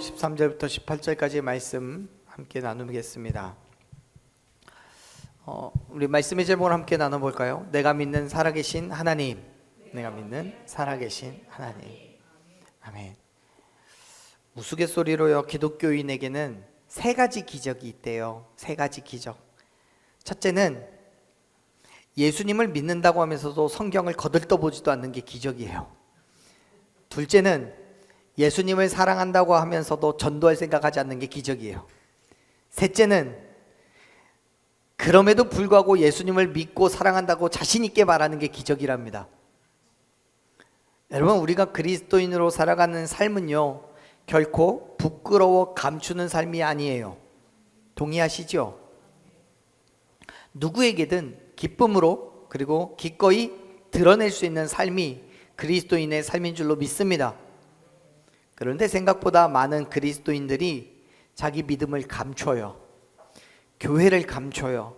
13절부터 18절까지의 말씀 함께 나누겠습니다. 우리 말씀의 제목을 함께 나눠볼까요? 내가 믿는 살아계신 하나님. 내가 믿는 살아계신 하나님. 아멘. 우스갯소리로요, 기독교인에게는 세 가지 기적이 있대요. 세 가지 기적. 첫째는 예수님을 믿는다고 하면서도 성경을 거들떠보지도 않는 게 기적이에요. 둘째는 예수님을 사랑한다고 하면서도 전도할 생각하지 않는 게 기적이에요. 셋째는 그럼에도 불구하고 예수님을 믿고 사랑한다고 자신 있게 말하는 게 기적이랍니다. 여러분, 우리가 그리스도인으로 살아가는 삶은요, 결코 부끄러워 감추는 삶이 아니에요. 동의하시죠? 누구에게든 기쁨으로 그리고 기꺼이 드러낼 수 있는 삶이 그리스도인의 삶인 줄로 믿습니다. 그런데 생각보다 많은 그리스도인들이 자기 믿음을 감춰요. 교회를 감춰요.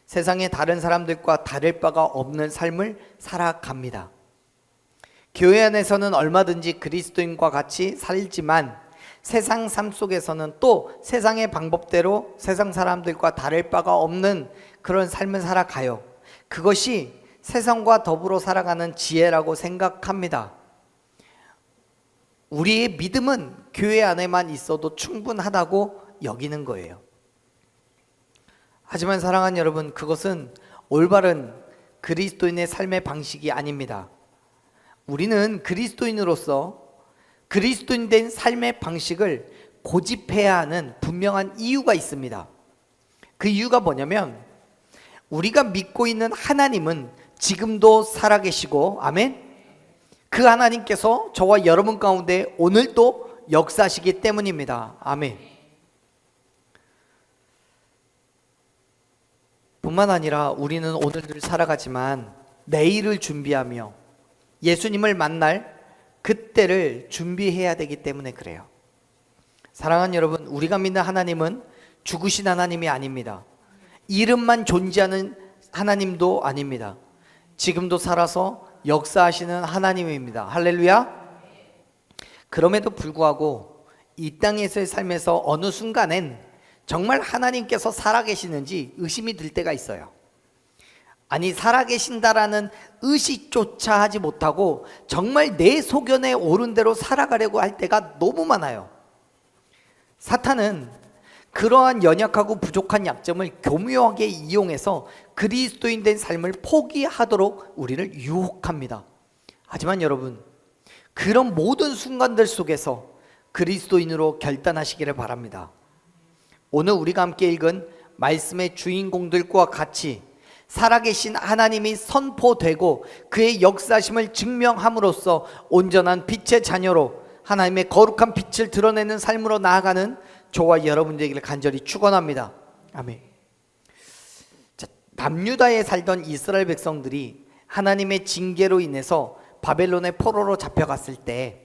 세상의 다른 사람들과 다를 바가 없는 삶을 살아갑니다. 교회 안에서는 얼마든지 그리스도인과 같이 살지만 세상 삶 속에서는 또 세상의 방법대로 세상 사람들과 다를 바가 없는 그런 삶을 살아가요. 그것이 세상과 더불어 살아가는 지혜라고 생각합니다. 우리의 믿음은 교회 안에만 있어도 충분하다고 여기는 거예요. 하지만 사랑하는 여러분, 그것은 올바른 그리스도인의 삶의 방식이 아닙니다. 우리는 그리스도인으로서 그리스도인 된 삶의 방식을 고집해야 하는 분명한 이유가 있습니다. 그 이유가 뭐냐면 우리가 믿고 있는 하나님은 지금도 살아계시고, 아멘? 그 하나님께서 저와 여러분 가운데 오늘도 역사하시기 때문입니다. 아멘. 뿐만 아니라 우리는 오늘을 살아가지만 내일을 준비하며 예수님을 만날 그때를 준비해야 되기 때문에 그래요. 사랑하는 여러분, 우리가 믿는 하나님은 죽으신 하나님이 아닙니다. 이름만 존재하는 하나님도 아닙니다. 지금도 살아서 역사하시는 하나님입니다. 할렐루야. 그럼에도 불구하고 이 땅에서의 삶에서 어느 순간엔 정말 하나님께서 살아계시는지 의심이 들 때가 있어요. 아니, 살아계신다라는 의식조차 하지 못하고 정말 내 소견에 오른 대로 살아가려고 할 때가 너무 많아요. 사탄은 그러한 연약하고 부족한 약점을 교묘하게 이용해서 그리스도인 된 삶을 포기하도록 우리를 유혹합니다. 하지만 여러분, 그런 모든 순간들 속에서 그리스도인으로 결단하시기를 바랍니다. 오늘 우리가 함께 읽은 말씀의 주인공들과 같이 살아계신 하나님이 선포되고 그의 역사심을 증명함으로써 온전한 빛의 자녀로 하나님의 거룩한 빛을 드러내는 삶으로 나아가는 저와 여러분들에게 간절히 축원합니다. 아멘. 자, 남유다에 살던 이스라엘 백성들이 하나님의 징계로 인해서 바벨론의 포로로 잡혀갔을 때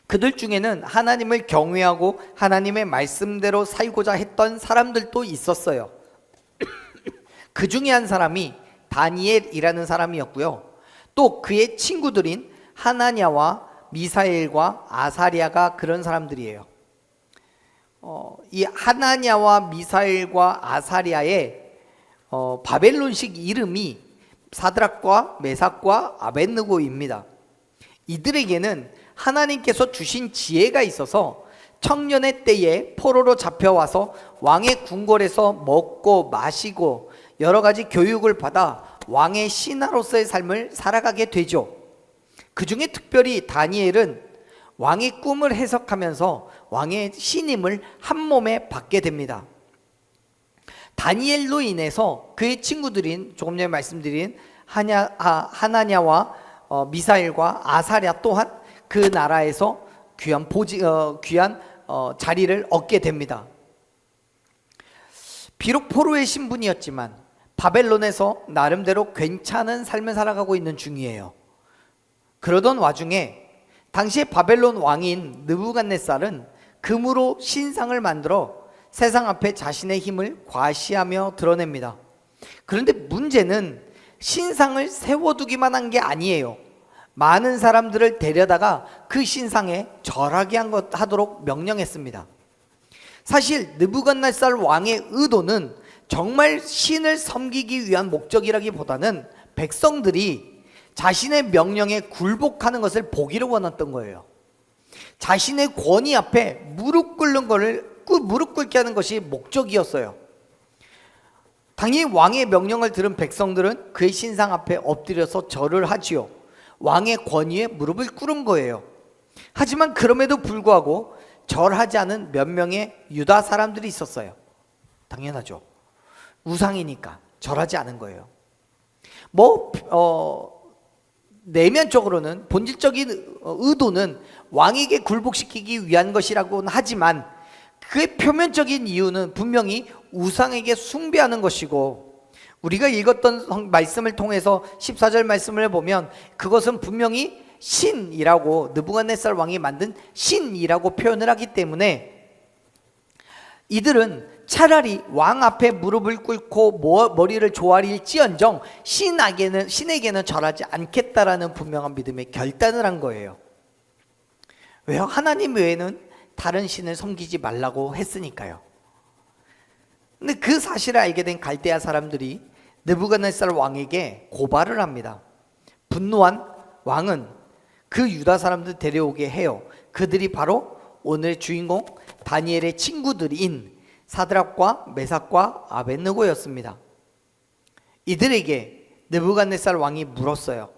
그들 중에는 하나님을 경외하고 하나님의 말씀대로 살고자 했던 사람들도 있었어요. 그 중에 한 사람이 다니엘이라는 사람이었고요. 또 그의 친구들인 하나냐와 미사엘과 아사리아가 그런 사람들이에요. 이 하나냐와 미사엘과 아사리아의 바벨론식 이름이 사드락과 메삭과 아벳느고입니다. 이들에게는 하나님께서 주신 지혜가 있어서 청년의 때에 포로로 잡혀와서 왕의 궁궐에서 먹고 마시고 여러 가지 교육을 받아 왕의 신하로서의 삶을 살아가게 되죠. 그 중에 특별히 다니엘은 왕의 꿈을 해석하면서 왕의 신임을 한 몸에 받게 됩니다. 다니엘로 인해서 그의 친구들인 조금 전에 말씀드린 하나냐와 미사엘과 아사랴 또한 그 나라에서 귀한 자리를 얻게 됩니다. 비록 포로의 신분이었지만 바벨론에서 나름대로 괜찮은 삶을 살아가고 있는 중이에요. 그러던 와중에 당시에 바벨론 왕인 느부갓네살은 금으로 신상을 만들어 세상 앞에 자신의 힘을 과시하며 드러냅니다. 그런데 문제는 신상을 세워두기만 한 게 아니에요. 많은 사람들을 데려다가 그 신상에 절하게 하도록 명령했습니다. 사실 느부갓네살 왕의 의도는 정말 신을 섬기기 위한 목적이라기보다는 백성들이 자신의 명령에 굴복하는 것을 보기를 원했던 거예요. 자신의 권위 앞에 무릎 꿇게 하는 것이 목적이었어요. 당연히 왕의 명령을 들은 백성들은 그의 신상 앞에 엎드려서 절을 하지요. 왕의 권위에 무릎을 꿇은 거예요. 하지만 그럼에도 불구하고 절하지 않은 몇 명의 유다 사람들이 있었어요. 당연하죠. 우상이니까 절하지 않은 거예요. 내면적으로는 본질적인 의도는 왕에게 굴복시키기 위한 것이라고는 하지만 그의 표면적인 이유는 분명히 우상에게 숭배하는 것이고, 우리가 읽었던 말씀을 통해서 14절 말씀을 보면 그것은 분명히 신이라고, 느부갓네살 왕이 만든 신이라고 표현을 하기 때문에 이들은 차라리 왕 앞에 무릎을 꿇고 머리를 조아릴지언정 신에게는 절하지 않겠다라는 분명한 믿음의 결단을 한 거예요. 왜요? 하나님 외에는 다른 신을 섬기지 말라고 했으니까요. 근데 그 사실을 알게 된 갈대아 사람들이 느부갓네살 왕에게 고발을 합니다. 분노한 왕은 그 유다 사람들 데려오게 해요. 그들이 바로 오늘의 주인공 다니엘의 친구들인 사드락과 메삭과 아벳느고였습니다. 이들에게 느부갓네살 왕이 물었어요.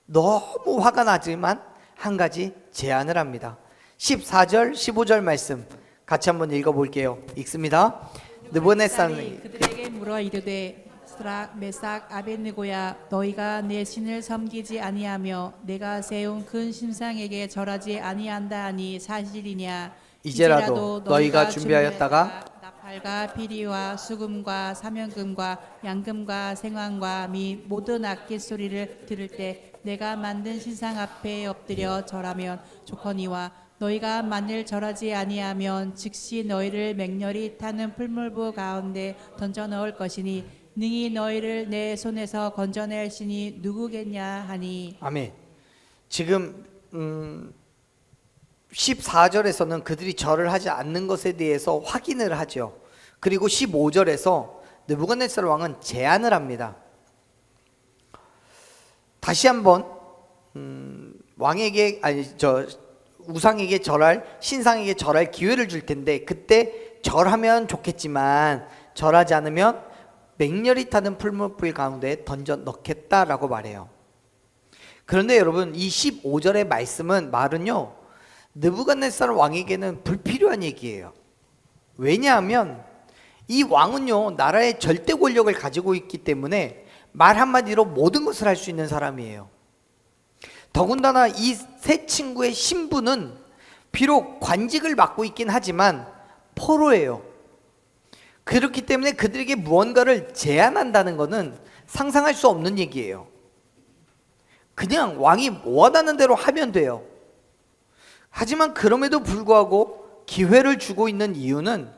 너무 화가 나지만 한 가지 제안을 합니다. 14절 15절 말씀 같이 한번 읽어볼게요. 읽습니다. 느부갓네살이 그들에게 물어 이르되 사드락 메삭 아벳느고야, 너희가 내 신을 섬기지 아니하며 내가 세운 큰 신상에게 절하지 아니한다 하니 사실이냐? 이제라도 너희가 준비하였다가 나팔과 피리와 수금과 사면금과 양금과 생황과 및 모든 악기 소리를 들을 때 내가 만든 신상 앞에 엎드려 절하면 좋거니와, 너희가 만일 절하지 아니하면 즉시 너희를 맹렬히 타는 풀물부 가운데 던져 넣을 것이니 능히 너희를 내 손에서 건져낼 신이 누구겠냐 하니. 아멘. 지금 14절에서는 그들이 절을 하지 않는 것에 대해서 확인을 하죠. 그리고 15절에서 느부갓네살 왕은 제안을 합니다. 다시 한번 우상에게 절할, 신상에게 절할 기회를 줄 텐데 그때 절하면 좋겠지만 절하지 않으면 맹렬히 타는 풀무불 가운데 던져 넣겠다라고 말해요. 그런데 여러분, 이 15절의 말은요 느부갓네살 왕에게는 불필요한 얘기예요. 왜냐하면 이 왕은요 나라의 절대 권력을 가지고 있기 때문에 말 한마디로 모든 것을 할 수 있는 사람이에요. 더군다나 이 세 친구의 신분은 비록 관직을 맡고 있긴 하지만 포로예요. 그렇기 때문에 그들에게 무언가를 제안한다는 것은 상상할 수 없는 얘기예요. 그냥 왕이 원하는 대로 하면 돼요. 하지만 그럼에도 불구하고 기회를 주고 있는 이유는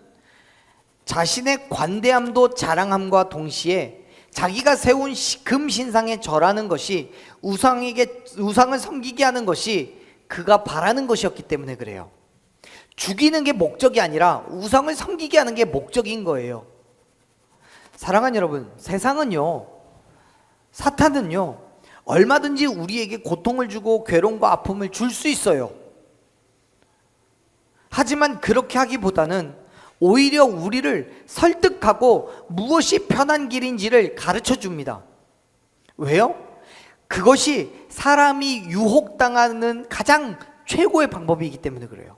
자신의 관대함도 자랑함과 동시에 자기가 세운 금신상에 절하는 것이 우상을 섬기게 하는 것이 그가 바라는 것이었기 때문에 그래요. 죽이는 게 목적이 아니라 우상을 섬기게 하는 게 목적인 거예요. 사랑하는 여러분, 세상은요, 사탄은요 얼마든지 우리에게 고통을 주고 괴로움과 아픔을 줄 수 있어요. 하지만 그렇게 하기보다는 오히려 우리를 설득하고 무엇이 편한 길인지를 가르쳐 줍니다. 왜요? 그것이 사람이 유혹당하는 가장 최고의 방법이기 때문에 그래요.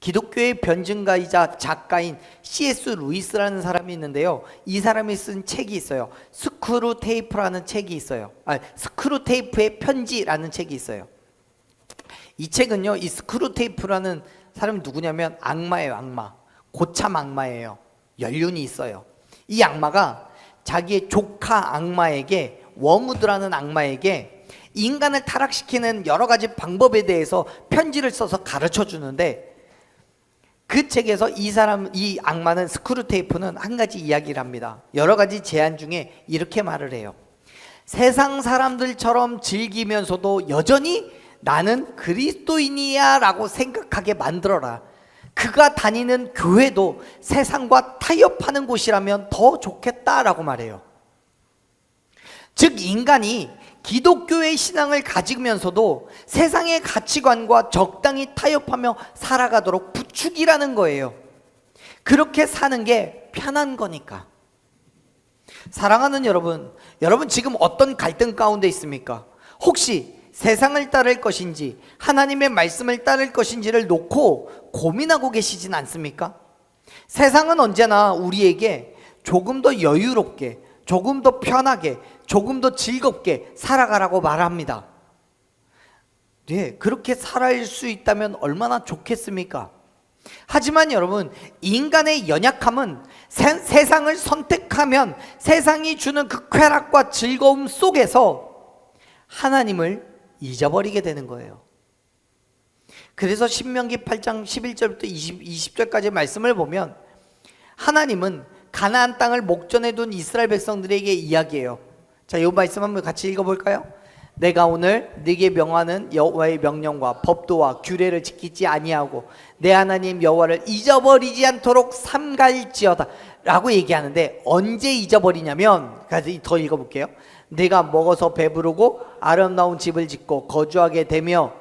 기독교의 변증가이자 작가인 C.S. 루이스라는 사람이 있는데요, 이 사람이 쓴 책이 있어요. 스크루테이프라는 책이 있어요. 스크루테이프의 편지라는 책이 있어요. 이 책은요, 이 스크루테이프라는 사람이 누구냐면 악마예요. 악마. 고참 악마예요. 연륜이 있어요. 이 악마가 자기의 조카 악마에게, 워무드라는 악마에게 인간을 타락시키는 여러 가지 방법에 대해서 편지를 써서 가르쳐 주는데, 그 책에서 이 악마는, 스크루테이프는 한 가지 이야기를 합니다. 여러 가지 제안 중에 이렇게 말을 해요. 세상 사람들처럼 즐기면서도 여전히 나는 그리스도인이야 라고 생각하게 만들어라. 그가 다니는 교회도 세상과 타협하는 곳이라면 더 좋겠다라고 말해요. 즉 인간이 기독교의 신앙을 가지면서도 세상의 가치관과 적당히 타협하며 살아가도록 부추기라는 거예요. 그렇게 사는 게 편한 거니까. 사랑하는 여러분, 여러분 지금 어떤 갈등 가운데 있습니까? 혹시 세상을 따를 것인지 하나님의 말씀을 따를 것인지를 놓고 고민하고 계시진 않습니까? 세상은 언제나 우리에게 조금 더 여유롭게, 조금 더 편하게, 조금 더 즐겁게 살아가라고 말합니다. 네, 그렇게 살아갈 수 있다면 얼마나 좋겠습니까? 하지만 여러분, 인간의 연약함은 세상을 선택하면 세상이 주는 그 쾌락과 즐거움 속에서 하나님을 잊어버리게 되는 거예요. 그래서 신명기 8장 11절부터 20절까지 말씀을 보면 하나님은 가나안 땅을 목전에 둔 이스라엘 백성들에게 이야기해요. 자, 이 말씀 한번 같이 읽어볼까요? 내가 오늘 네게 명하는 여호와의 명령과 법도와 규례를 지키지 아니하고 내 하나님 여호와를 잊어버리지 않도록 삼갈지어다 라고 얘기하는데, 언제 잊어버리냐면, 더 읽어볼게요. 내가 먹어서 배부르고 아름다운 집을 짓고 거주하게 되며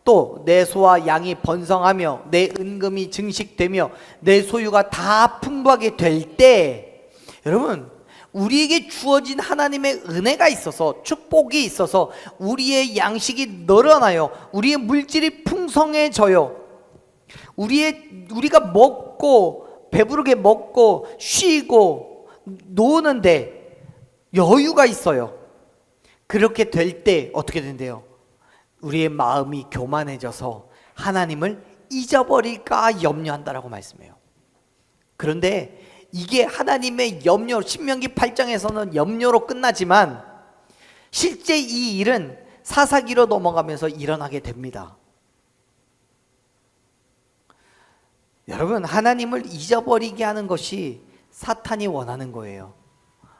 또 내 소와 양이 번성하며 내 은금이 증식되며 내 소유가 다 풍부하게 될 때, 여러분 우리에게 주어진 하나님의 은혜가 있어서, 축복이 있어서 우리의 양식이 늘어나요. 우리의 물질이 풍성해져요. 우리가 먹고 배부르게 먹고 쉬고 노는데 여유가 있어요. 그렇게 될 때 어떻게 된대요? 우리의 마음이 교만해져서 하나님을 잊어버릴까 염려한다라고 말씀해요. 그런데 이게 하나님의 염려, 신명기 8장에서는 염려로 끝나지만 실제 이 일은 사사기로 넘어가면서 일어나게 됩니다. 여러분, 하나님을 잊어버리게 하는 것이 사탄이 원하는 거예요.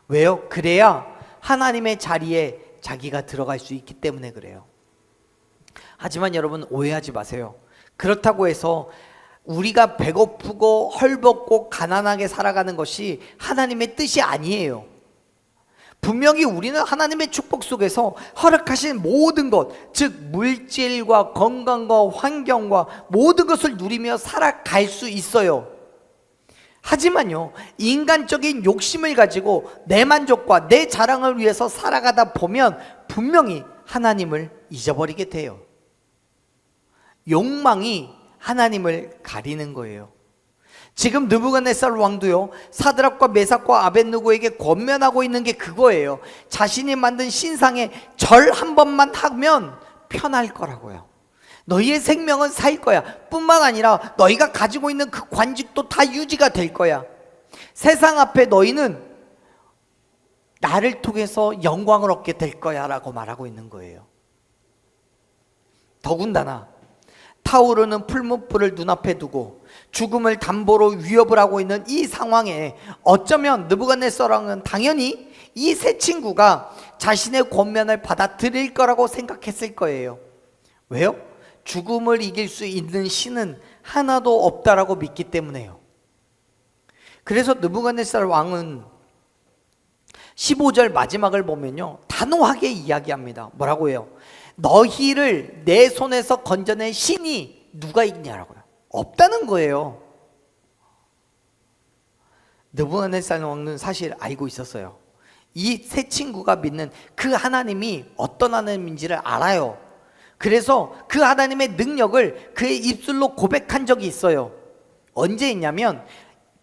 왜요? 그래야 하나님의 자리에 자기가 들어갈 수 있기 때문에 그래요. 하지만 여러분 오해하지 마세요. 그렇다고 해서 우리가 배고프고 헐벗고 가난하게 살아가는 것이 하나님의 뜻이 아니에요. 분명히 우리는 하나님의 축복 속에서 허락하신 모든 것, 즉 물질과 건강과 환경과 모든 것을 누리며 살아갈 수 있어요. 하지만요, 인간적인 욕심을 가지고 내 만족과 내 자랑을 위해서 살아가다 보면 분명히 하나님을 잊어버리게 돼요. 욕망이 하나님을 가리는 거예요. 지금 느부갓네살 왕도요, 사드락과 메삭과 아벳느고에게 권면하고 있는 게 그거예요. 자신이 만든 신상에 절 한 번만 하면 편할 거라고요. 너희의 생명은 살 거야. 뿐만 아니라 너희가 가지고 있는 그 관직도 다 유지가 될 거야. 세상 앞에 너희는 나를 통해서 영광을 얻게 될 거야 라고 말하고 있는 거예요. 더군다나 타오르는 풀무불을 눈앞에 두고 죽음을 담보로 위협을 하고 있는 이 상황에 어쩌면 느부갓네살 왕은 당연히 이 세 친구가 자신의 권면을 받아들일 거라고 생각했을 거예요. 왜요? 죽음을 이길 수 있는 신은 하나도 없다라고 믿기 때문에요. 그래서 느부갓네살 왕은 15절 마지막을 보면요, 단호하게 이야기합니다. 뭐라고 해요? 너희를 내 손에서 건져낸 신이 누가 있냐라고요. 없다는 거예요. 느부갓네살 왕은 사실 알고 있었어요. 이 세 친구가 믿는 그 하나님이 어떤 하나님인지를 알아요. 그래서 그 하나님의 능력을 그의 입술로 고백한 적이 있어요. 언제 있냐면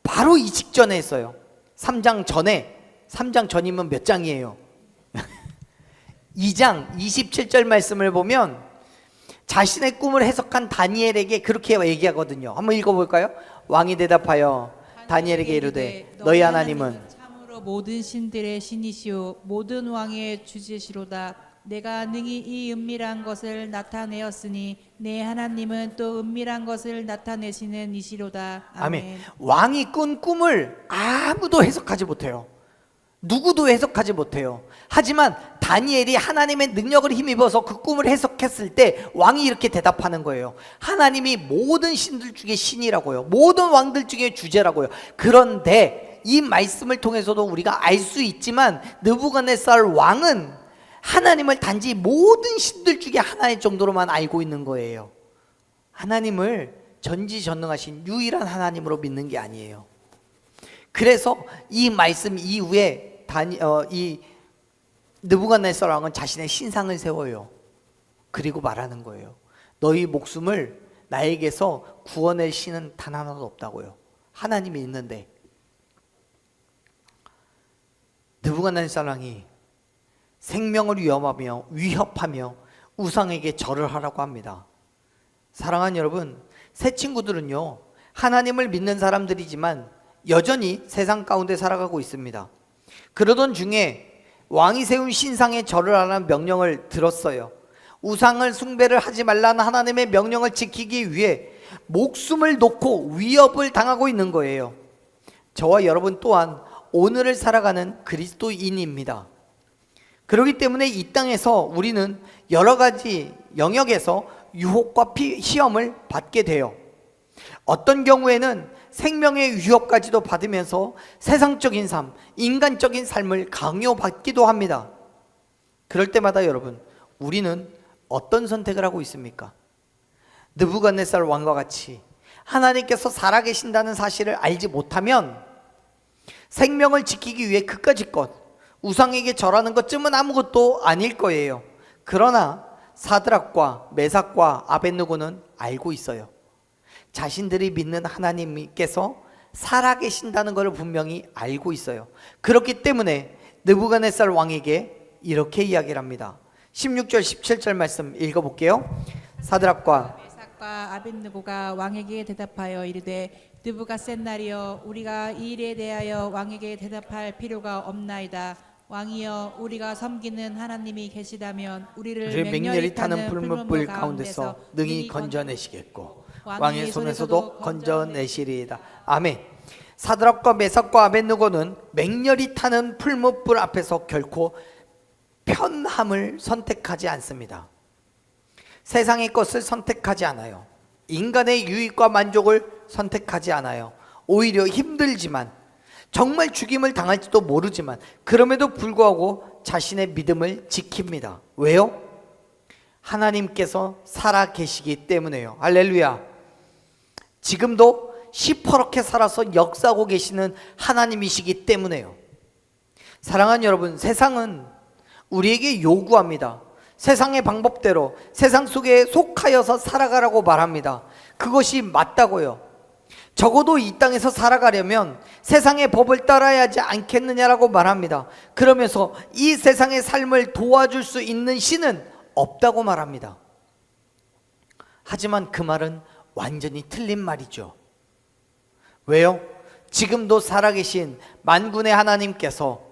바로 이 직전에 했어요. 3장 전에. 3장 전이면 몇 장이에요? 2장 27절 말씀을 보면 자신의 꿈을 해석한 다니엘에게 그렇게 얘기하거든요. 한번 읽어볼까요? 왕이 대답하여 다니엘에게 이르되 너희 하나님은 참으로 모든 신들의 신이시오 모든 왕의 주제시로다. 내가 능히 이 은밀한 것을 나타내었으니 내 하나님은 또 은밀한 것을 나타내시는 이시로다. 아멘. 왕이 꾼 꿈을 아무도 해석하지 못해요. 누구도 해석하지 못해요. 하지만 다니엘이 하나님의 능력을 힘입어서 그 꿈을 해석했을 때 왕이 이렇게 대답하는 거예요. 하나님이 모든 신들 중에 신이라고요. 모든 왕들 중에 주제라고요. 그런데 이 말씀을 통해서도 우리가 알 수 있지만 느부갓네살 왕은 하나님을 단지 모든 신들 중에 하나일 정도로만 알고 있는 거예요. 하나님을 전지전능하신 유일한 하나님으로 믿는 게 아니에요. 그래서 이 말씀 이후에 이 느부갓네살 왕은 자신의 신상을 세워요. 그리고 말하는 거예요. 너희 목숨을 나에게서 구원할 신은 단 하나도 없다고요. 하나님이 있는데. 느부갓네살 왕이 생명을 위협하며 우상에게 절을 하라고 합니다. 사랑하는 여러분, 새 친구들은요, 하나님을 믿는 사람들이지만 여전히 세상 가운데 살아가고 있습니다. 그러던 중에 왕이 세운 신상에 절을 하라는 명령을 들었어요. 우상을 숭배를 하지 말라는 하나님의 명령을 지키기 위해 목숨을 놓고 위협을 당하고 있는 거예요. 저와 여러분 또한 오늘을 살아가는 그리스도인입니다. 그렇기 때문에 이 땅에서 우리는 여러 가지 영역에서 유혹과 시험을 받게 돼요. 어떤 경우에는 생명의 위협까지도 받으면서 세상적인 삶, 인간적인 삶을 강요받기도 합니다. 그럴 때마다 여러분, 우리는 어떤 선택을 하고 있습니까? 느부갓네살 왕과 같이 하나님께서 살아계신다는 사실을 알지 못하면 생명을 지키기 위해 그까짓 것, 우상에게 절하는 것쯤은 아무것도 아닐 거예요. 그러나 사드락과 메삭과 아벳느고는 알고 있어요. 자신들이 믿는 하나님께서 살아계신다는 것을 분명히 알고 있어요. 그렇기 때문에 느부갓네살 왕에게 이렇게 이야기를 합니다. 16절 17절 말씀 읽어볼게요. 사드락과 메삭과 아벳느고가 왕에게 대답하여 이르되 느부갓셋날이여, 우리가 이 일에 대하여 왕에게 대답할 필요가 없나이다. 왕이여, 우리가 섬기는 하나님이 계시다면 우리를 맹렬히 타는 풀무불 가운데서 능히 건져내시겠고 왕의 손에서도 건져내시리이다. 아멘. 사드락과 메삭과 아벳느고는 맹렬히 타는 풀무불 앞에서 결코 편함을 선택하지 않습니다. 세상의 것을 선택하지 않아요. 인간의 유익과 만족을 선택하지 않아요. 오히려 힘들지만, 정말 죽임을 당할지도 모르지만 그럼에도 불구하고 자신의 믿음을 지킵니다. 왜요? 하나님께서 살아계시기 때문에요. 할렐루야. 지금도 시퍼렇게 살아서 역사하고 계시는 하나님이시기 때문에요. 사랑하는 여러분, 세상은 우리에게 요구합니다. 세상의 방법대로 세상 속에 속하여서 살아가라고 말합니다. 그것이 맞다고요. 적어도 이 땅에서 살아가려면 세상의 법을 따라야 하지 않겠느냐라고 말합니다. 그러면서 이 세상의 삶을 도와줄 수 있는 신은 없다고 말합니다. 하지만 그 말은 완전히 틀린 말이죠. 왜요? 지금도 살아계신 만군의 하나님께서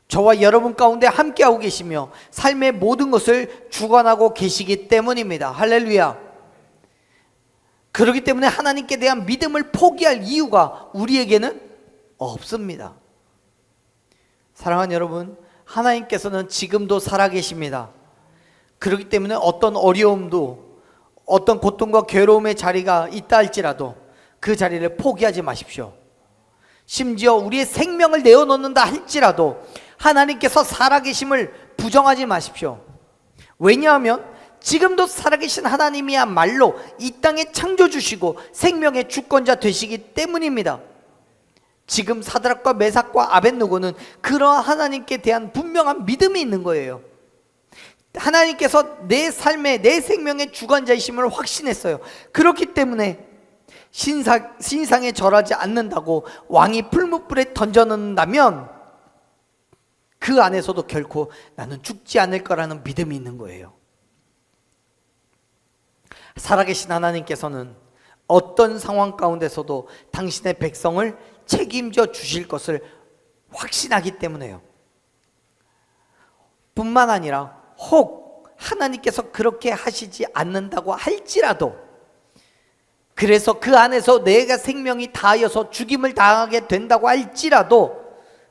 저와 여러분 가운데 함께하고 계시며 삶의 모든 것을 주관하고 계시기 때문입니다. 할렐루야. 그렇기 때문에 하나님께 대한 믿음을 포기할 이유가 우리에게는 없습니다. 사랑하는 여러분, 하나님께서는 지금도 살아계십니다. 그렇기 때문에 어떤 어려움도, 어떤 고통과 괴로움의 자리가 있다 할지라도 그 자리를 포기하지 마십시오. 심지어 우리의 생명을 내어놓는다 할지라도 하나님께서 살아계심을 부정하지 마십시오. 왜냐하면 지금도 살아계신 하나님이야말로 이 땅에 창조주시고 생명의 주권자 되시기 때문입니다. 지금 사드락과 메삭과 아벳느고는 그러한 하나님께 대한 분명한 믿음이 있는 거예요. 하나님께서 내 삶의, 내 생명의 주관자이심을 확신했어요. 그렇기 때문에 신상에 절하지 않는다고 왕이 풀무불에 던져놓는다면 그 안에서도 결코 나는 죽지 않을 거라는 믿음이 있는 거예요. 살아계신 하나님께서는 어떤 상황 가운데서도 당신의 백성을 책임져 주실 것을 확신하기 때문에요. 뿐만 아니라 혹 하나님께서 그렇게 하시지 않는다고 할지라도, 그래서 그 안에서 내가 생명이 다하여서 죽임을 당하게 된다고 할지라도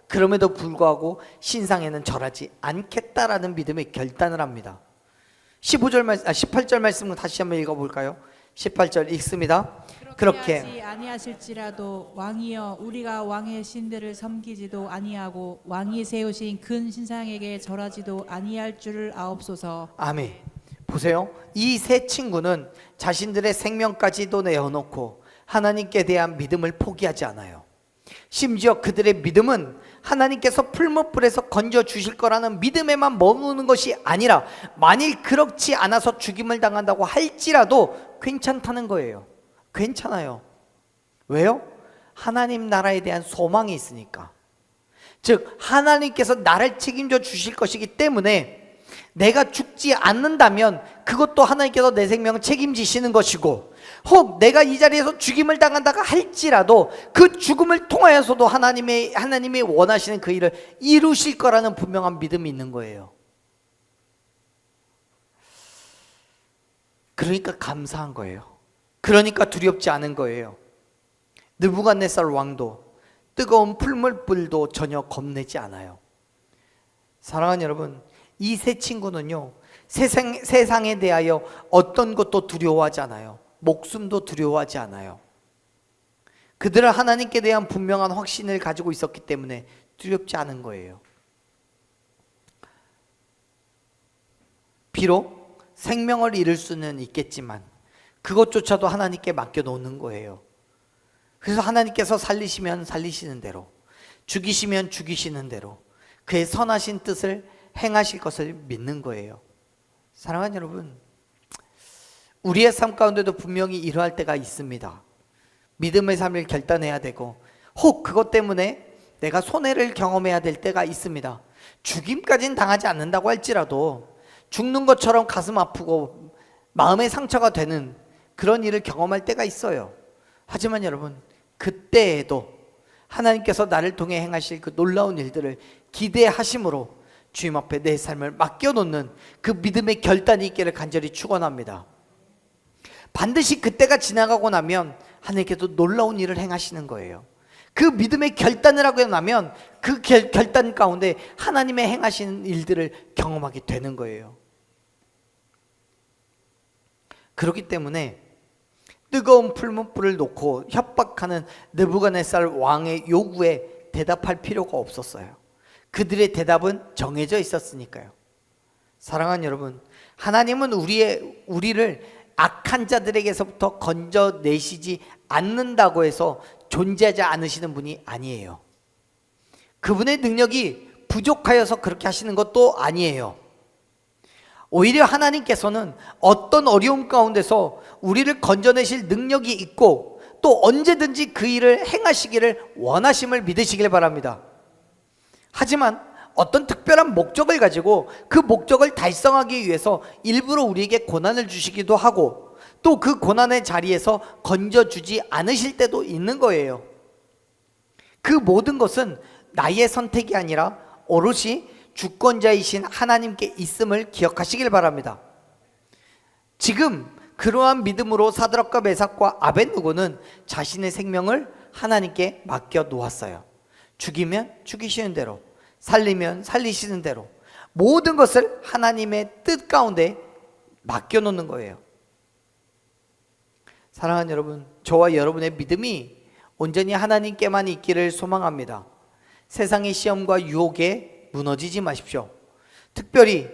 그럼에도 불구하고 신상에는 절하지 않겠다라는 믿음의 결단을 합니다. 18절 말씀을 다시 한번 읽어볼까요? 18절 읽습니다. 그렇게 하지 아니하실지라도 왕이여 우리가 왕의 신들을 섬기지도 아니하고 왕이 세우신 큰 신상에게 절하지도 아니할 줄을 아옵소서. 아멘. 보세요. 이 세 친구는 자신들의 생명까지도 내어놓고 하나님께 대한 믿음을 포기하지 않아요. 심지어 그들의 믿음은 하나님께서 풀무불에서 건져 주실 거라는 믿음에만 머무는 것이 아니라 만일 그렇지 않아서 죽임을 당한다고 할지라도 괜찮다는 거예요. 괜찮아요. 왜요? 하나님 나라에 대한 소망이 있으니까. 즉 하나님께서 나를 책임져 주실 것이기 때문에 내가 죽지 않는다면 그것도 하나님께서 내 생명을 책임지시는 것이고, 혹 내가 이 자리에서 죽임을 당한다고 할지라도 그 죽음을 통하여서도 하나님이 원하시는 그 일을 이루실 거라는 분명한 믿음이 있는 거예요. 그러니까 감사한 거예요. 그러니까 두렵지 않은 거예요. 느부갓네살 왕도 뜨거운 풀물불도 전혀 겁내지 않아요. 사랑하는 여러분, 이 세 친구는요, 세상에 대하여 어떤 것도 두려워하지 않아요. 목숨도 두려워하지 않아요. 그들은 하나님께 대한 분명한 확신을 가지고 있었기 때문에 두렵지 않은 거예요. 비록 생명을 잃을 수는 있겠지만 그것조차도 하나님께 맡겨놓는 거예요. 그래서 하나님께서 살리시면 살리시는 대로, 죽이시면 죽이시는 대로 그의 선하신 뜻을 행하실 것을 믿는 거예요. 사랑하는 여러분, 우리의 삶 가운데도 분명히 이러할 때가 있습니다. 믿음의 삶을 결단해야 되고, 혹 그것 때문에 내가 손해를 경험해야 될 때가 있습니다. 죽임까지는 당하지 않는다고 할지라도 죽는 것처럼 가슴 아프고 마음의 상처가 되는 그런 일을 경험할 때가 있어요. 하지만 여러분, 그때에도 하나님께서 나를 통해 행하실 그 놀라운 일들을 기대하심으로 주님 앞에 내 삶을 맡겨놓는 그 믿음의 결단이 있기를 간절히 축원합니다. 반드시 그때가 지나가고 나면 하나님께서 놀라운 일을 행하시는 거예요. 그 믿음의 결단을 하고 나면 그 결단 가운데 하나님의 행하시는 일들을 경험하게 되는 거예요. 그렇기 때문에 뜨거운 풀무불을 놓고 협박하는 느부갓네살 왕의 요구에 대답할 필요가 없었어요. 그들의 대답은 정해져 있었으니까요. 사랑하는 여러분, 하나님은 우리를 악한 자들에게서부터 건져내시지 않는다고 해서 존재하지 않으시는 분이 아니에요. 그분의 능력이 부족하여서 그렇게 하시는 것도 아니에요. 오히려 하나님께서는 어떤 어려움 가운데서 우리를 건져내실 능력이 있고 또 언제든지 그 일을 행하시기를 원하심을 믿으시길 바랍니다. 하지만 어떤 특별한 목적을 가지고 그 목적을 달성하기 위해서 일부러 우리에게 고난을 주시기도 하고 또 그 고난의 자리에서 건져주지 않으실 때도 있는 거예요. 그 모든 것은 나의 선택이 아니라 오롯이 주권자이신 하나님께 있음을 기억하시길 바랍니다. 지금 그러한 믿음으로 사드락과 메삭과 아벳느고는 자신의 생명을 하나님께 맡겨 놓았어요. 죽이면 죽이시는 대로, 살리면 살리시는 대로 모든 것을 하나님의 뜻 가운데 맡겨놓는 거예요. 사랑하는 여러분, 저와 여러분의 믿음이 온전히 하나님께만 있기를 소망합니다. 세상의 시험과 유혹에 무너지지 마십시오. 특별히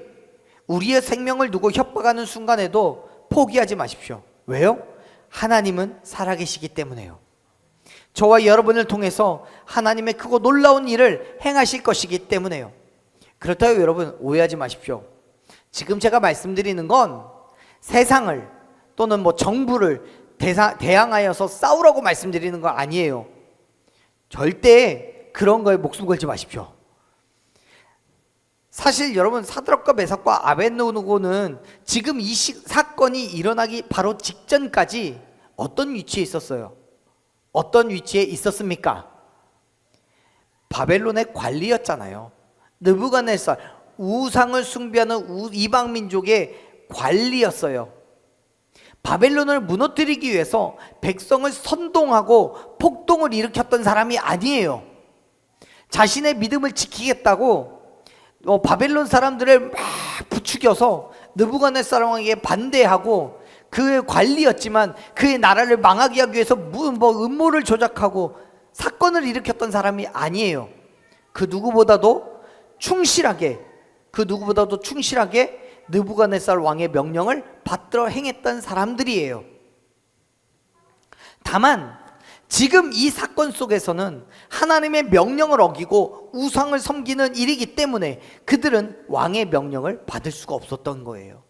우리의 생명을 두고 협박하는 순간에도 포기하지 마십시오. 왜요? 하나님은 살아계시기 때문에요. 저와 여러분을 통해서 하나님의 크고 놀라운 일을 행하실 것이기 때문에요. 그렇다고 여러분 오해하지 마십시오. 지금 제가 말씀드리는 건 세상을 또는 정부를 대항하여서 싸우라고 말씀드리는 거 아니에요. 절대 그런 거에 목숨 걸지 마십시오. 사실 여러분, 사드락과 메삭과 아벳느고는 지금 이 사건이 일어나기 바로 직전까지 어떤 위치에 있었어요? 어떤 위치에 있었습니까? 바벨론의 관리였잖아요. 느부갓네살, 우상을 숭배하는 이방 민족의 관리였어요. 바벨론을 무너뜨리기 위해서 백성을 선동하고 폭동을 일으켰던 사람이 아니에요. 자신의 믿음을 지키겠다고 바벨론 사람들을 막 부추겨서 느부갓네살 왕에게 반대하고 그의 관리였지만 그의 나라를 망하게 하기 위해서 음모를 조작하고 사건을 일으켰던 사람이 아니에요. 그 누구보다도 충실하게 느부갓네살 왕의 명령을 받들어 행했던 사람들이에요. 다만 지금 이 사건 속에서는 하나님의 명령을 어기고 우상을 섬기는 일이기 때문에 그들은 왕의 명령을 받을 수가 없었던 거예요.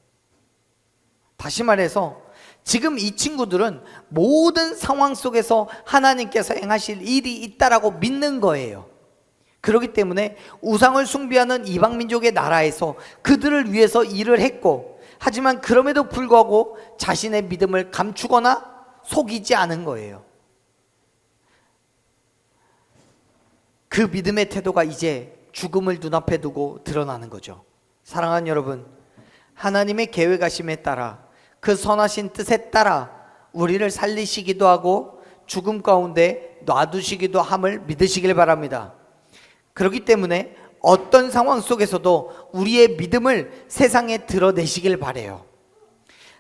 다시 말해서 지금 이 친구들은 모든 상황 속에서 하나님께서 행하실 일이 있다라고 믿는 거예요. 그렇기 때문에 우상을 숭배하는 이방 민족의 나라에서 그들을 위해서 일을 했고, 하지만 그럼에도 불구하고 자신의 믿음을 감추거나 속이지 않은 거예요. 그 믿음의 태도가 이제 죽음을 눈앞에 두고 드러나는 거죠. 사랑하는 여러분, 하나님의 계획하심에 따라 그 선하신 뜻에 따라 우리를 살리시기도 하고 죽음 가운데 놔두시기도 함을 믿으시길 바랍니다. 그렇기 때문에 어떤 상황 속에서도 우리의 믿음을 세상에 드러내시길 바라요.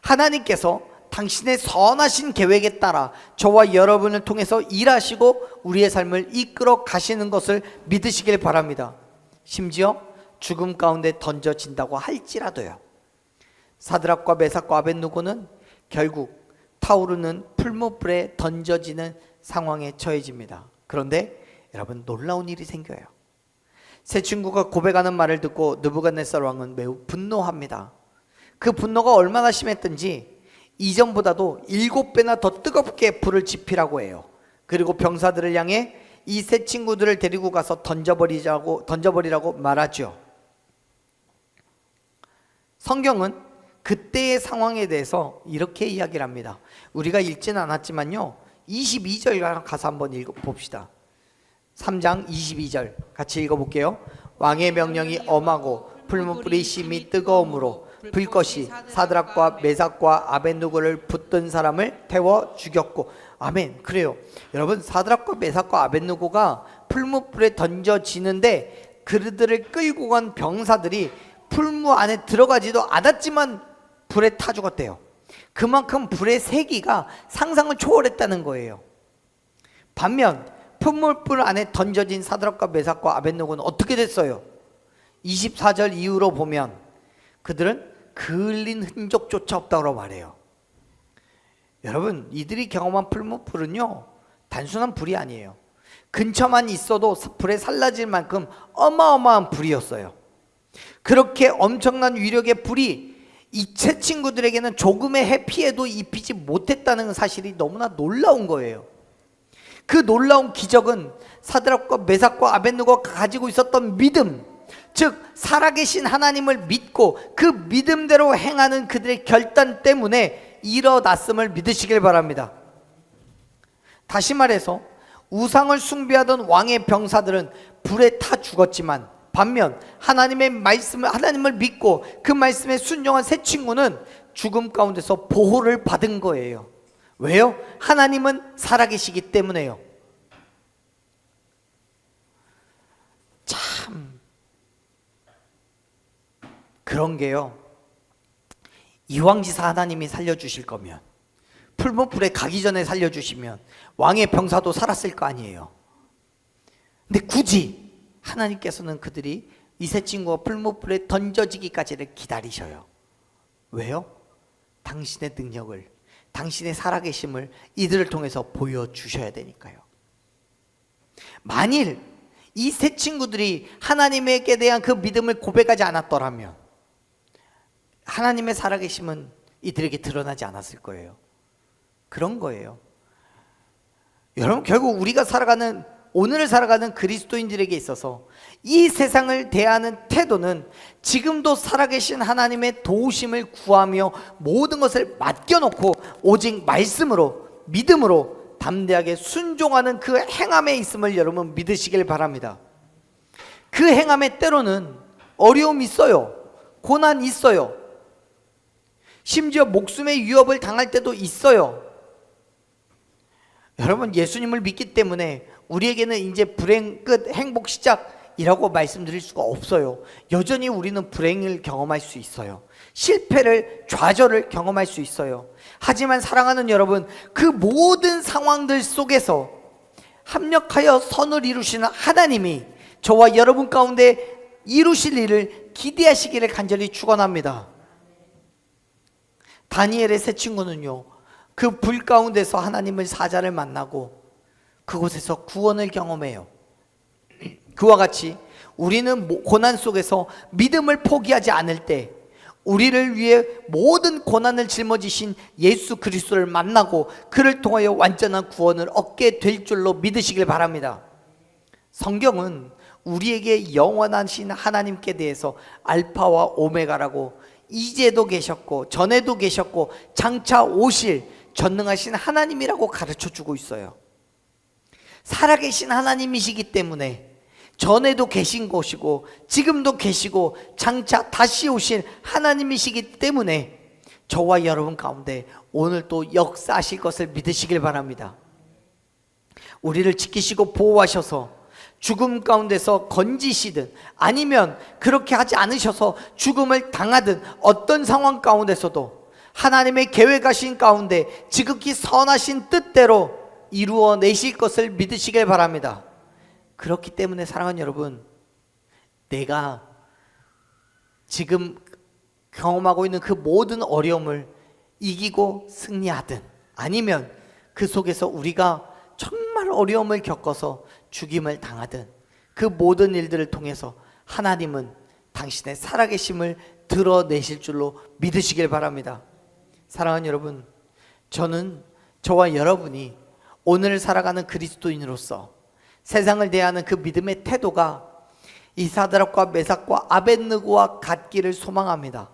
하나님께서 당신의 선하신 계획에 따라 저와 여러분을 통해서 일하시고 우리의 삶을 이끌어 가시는 것을 믿으시길 바랍니다. 심지어 죽음 가운데 던져진다고 할지라도요. 사드락과 메삭과 아벳느고는 결국 타오르는 풀무불에 던져지는 상황에 처해집니다. 그런데 여러분, 놀라운 일이 생겨요. 세 친구가 고백하는 말을 듣고 느부갓네살 왕은 매우 분노합니다. 그 분노가 얼마나 심했던지 이전보다도 7배나 더 뜨겁게 불을 지피라고 해요. 그리고 병사들을 향해 이 세 친구들을 데리고 가서 던져버리라고 말하죠. 성경은 그때의 상황에 대해서 이렇게 이야기를 합니다. 우리가 읽지는 않았지만요, 22절 가서 한번 읽어봅시다. 3장 22절 같이 읽어볼게요. 왕의 명령이 엄하고 풀무불이 심히 뜨거움으로 불꽃이 사드락과 메삭과 아벳느고를 붙든 사람을 태워 죽였고. 아멘. 그래요. 여러분, 사드락과 메삭과 아벳느고가 풀무불에 던져지는데 그들을 끌고 간 병사들이 풀무 안에 들어가지도 않았지만 불에 타 죽었대요. 그만큼 불의 세기가 상상을 초월했다는 거예요. 반면 풀무불 안에 던져진 사드락과 메삭과 아벳느고는 어떻게 됐어요? 24절 이후로 보면 그들은 그을린 흔적조차 없다고 말해요. 여러분, 이들이 경험한 풀무불은요, 단순한 불이 아니에요. 근처만 있어도 불에 살라질 만큼 어마어마한 불이었어요. 그렇게 엄청난 위력의 불이 이 세 친구들에게는 조금의 해피에도 입히지 못했다는 사실이 너무나 놀라운 거예요. 그 놀라운 기적은 사드락과 메삭과 아벳느고가 가지고 있었던 믿음, 즉 살아계신 하나님을 믿고 그 믿음대로 행하는 그들의 결단 때문에 일어났음을 믿으시길 바랍니다. 다시 말해서 우상을 숭배하던 왕의 병사들은 불에 타 죽었지만, 반면 하나님을 믿고 그 말씀에 순종한 세 친구는 죽음 가운데서 보호를 받은 거예요. 왜요? 하나님은 살아계시기 때문에요. 참 그런 게요, 이왕지사 하나님이 살려주실 거면, 풀무불에 가기 전에 살려주시면 왕의 병사도 살았을 거 아니에요. 근데 굳이 하나님께서는 그들이 이 세 친구가 풀무불에 던져지기까지를 기다리셔요. 왜요? 당신의 능력을, 당신의 살아계심을 이들을 통해서 보여주셔야 되니까요. 만일 이 세 친구들이 하나님에게 대한 그 믿음을 고백하지 않았더라면 하나님의 살아계심은 이들에게 드러나지 않았을 거예요. 그런 거예요. 여러분, 결국 우리가 오늘을 살아가는 그리스도인들에게 있어서 이 세상을 대하는 태도는 지금도 살아계신 하나님의 도우심을 구하며 모든 것을 맡겨놓고 오직 말씀으로, 믿음으로 담대하게 순종하는 그 행함에 있음을 여러분 믿으시길 바랍니다. 그 행함에 때로는 어려움이 있어요. 고난이 있어요. 심지어 목숨의 위협을 당할 때도 있어요. 여러분, 예수님을 믿기 때문에 우리에게는 이제 불행 끝, 행복 시작이라고 말씀드릴 수가 없어요. 여전히 우리는 불행을 경험할 수 있어요. 실패를, 좌절을 경험할 수 있어요. 하지만 사랑하는 여러분, 그 모든 상황들 속에서 합력하여 선을 이루시는 하나님이 저와 여러분 가운데 이루실 일을 기대하시기를 간절히 축원합니다. 다니엘의 세 친구는요, 그 불 가운데서 하나님의 사자를 만나고 그곳에서 구원을 경험해요. 그와 같이 우리는 고난 속에서 믿음을 포기하지 않을 때 우리를 위해 모든 고난을 짊어지신 예수 그리스도를 만나고 그를 통하여 완전한 구원을 얻게 될 줄로 믿으시길 바랍니다. 성경은 우리에게 영원하신 하나님께 대해서 알파와 오메가라고 이제도 계셨고 전에도 계셨고 장차 오실 전능하신 하나님이라고 가르쳐주고 있어요. 살아계신 하나님이시기 때문에 전에도 계신 것이고 지금도 계시고 장차 다시 오실 하나님이시기 때문에 저와 여러분 가운데 오늘 또 역사하실 것을 믿으시길 바랍니다. 우리를 지키시고 보호하셔서 죽음 가운데서 건지시든 아니면 그렇게 하지 않으셔서 죽음을 당하든 어떤 상황 가운데서도 하나님의 계획하신 가운데 지극히 선하신 뜻대로 이루어내실 것을 믿으시길 바랍니다. 그렇기 때문에 사랑하는 여러분, 내가 지금 경험하고 있는 그 모든 어려움을 이기고 승리하든 아니면 그 속에서 우리가 정말 어려움을 겪어서 죽임을 당하든 그 모든 일들을 통해서 하나님은 당신의 살아계심을 드러내실 줄로 믿으시길 바랍니다. 사랑하는 여러분, 저는 저와 여러분이 오늘 살아가는 그리스도인으로서 세상을 대하는 그 믿음의 태도가 이 사드락과 메삭과 아벳느고와 같기를 소망합니다.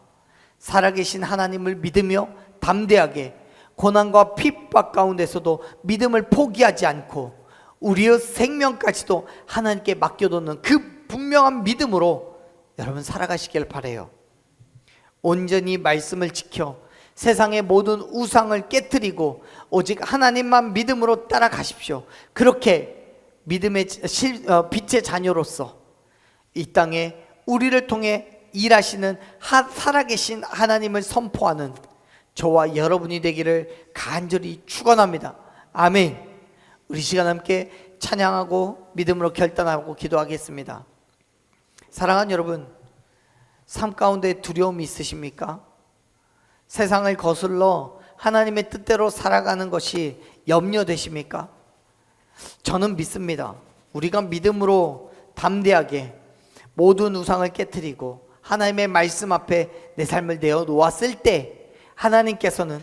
살아계신 하나님을 믿으며 담대하게 고난과 핍박 가운데서도 믿음을 포기하지 않고 우리의 생명까지도 하나님께 맡겨놓는 그 분명한 믿음으로 여러분 살아가시길 바라요. 온전히 말씀을 지켜 세상의 모든 우상을 깨트리고 오직 하나님만 믿음으로 따라가십시오. 그렇게 믿음의 빛의 자녀로서 이 땅에 우리를 통해 일하시는 살아계신 하나님을 선포하는 저와 여러분이 되기를 간절히 축원합니다. 아멘. 우리 시간 함께 찬양하고 믿음으로 결단하고 기도하겠습니다. 사랑하는 여러분, 삶 가운데 두려움이 있으십니까? 세상을 거슬러 하나님의 뜻대로 살아가는 것이 염려되십니까? 저는 믿습니다. 우리가 믿음으로 담대하게 모든 우상을 깨트리고 하나님의 말씀 앞에 내 삶을 내어놓았을 때 하나님께서는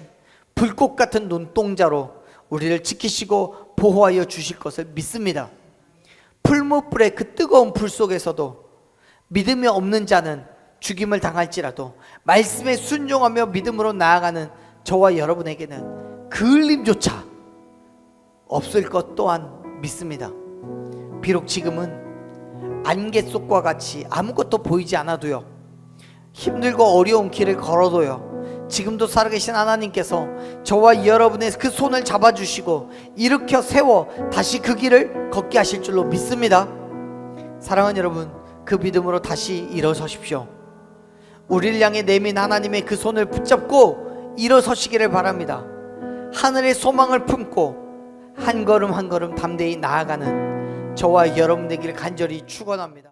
불꽃 같은 눈동자로 우리를 지키시고 보호하여 주실 것을 믿습니다. 풀무불의 그 뜨거운 불 속에서도 믿음이 없는 자는 죽임을 당할지라도 말씀에 순종하며 믿음으로 나아가는 저와 여러분에게는 그을림조차 없을 것 또한 믿습니다. 비록 지금은 안개 속과 같이 아무것도 보이지 않아도요, 힘들고 어려운 길을 걸어도요, 지금도 살아계신 하나님께서 저와 여러분의 그 손을 잡아주시고 일으켜 세워 다시 그 길을 걷게 하실 줄로 믿습니다. 사랑하는 여러분, 그 믿음으로 다시 일어서십시오. 우리를 향해 내민 하나님의 그 손을 붙잡고 일어서시기를 바랍니다. 하늘의 소망을 품고 한 걸음 한 걸음 담대히 나아가는 저와 여러분 되기를 간절히 축원합니다.